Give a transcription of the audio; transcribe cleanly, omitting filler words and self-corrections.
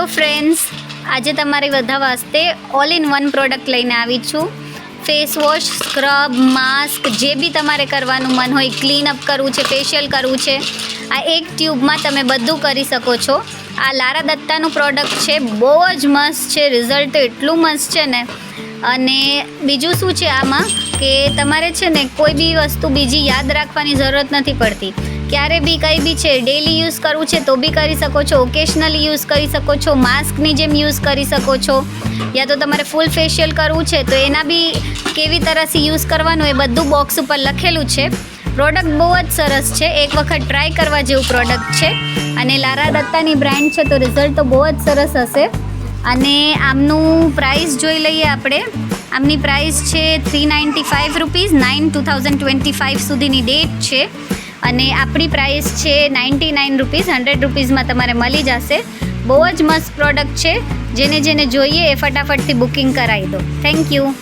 Hello friends, આજે તમારી બધા વાસ્તે ઓલ ઇન વન પ્રોડક્ટ લઈને આવી છું. ફેસ વોશ, સ્ક્રબ, માસ્ક, જે બી તમારે કરવાનું મન હોય, ક્લીન અપ કરવું છે, ફેશિયલ કરવું છે, આ એક ટ્યુબમાં તમે બધું કરી શકો છો. આ લારા દત્તાનું પ્રોડક્ટ છે, બહુ જ મસ્ત છે, રિઝલ્ટ તો એટલું મસ્ત છે ને. અને બીજું શું છે આમાં કે તમારે છે ને કોઈ બી વસ્તુ બીજી યાદ રાખવાની જરૂરત નથી પડતી. ક્યારે બી કંઈ બી છે, ડેલી યુઝ કરવું છે તો બી કરી શકો છો, ઓકેશનલી યુઝ કરી શકો છો, માસ્કની જેમ યુઝ કરી શકો છો, યા તો તમારે ફૂલ ફેશિયલ કરવું છે તો એના બી કેવી તરહથી યુઝ કરવાનું એ બધું બોક્સ ઉપર લખેલું છે. પ્રોડક્ટ બહુ જ સરસ છે, એક વખત ટ્રાય કરવા જેવું પ્રોડક્ટ છે. અને લારા દત્તાની બ્રાન્ડ છે તો રિઝલ્ટ તો બહુ જ સરસ હશે. અને આમનું પ્રાઇસ જોઈ લઈએ આપણે. આમની પ્રાઇસ છે 395 રૂપીઝ, 9/2025 સુધીની ડેટ છે. અને આપણી પ્રાઇસ છે 99 રૂપીઝ, 100 રૂપીઝમાં તમારે મળી જશે. બહુ જ મસ્ત પ્રોડક્ટ છે. જેને જોઈએ એ ફટાફટથી બુકિંગ કરાવી દો. Thank you.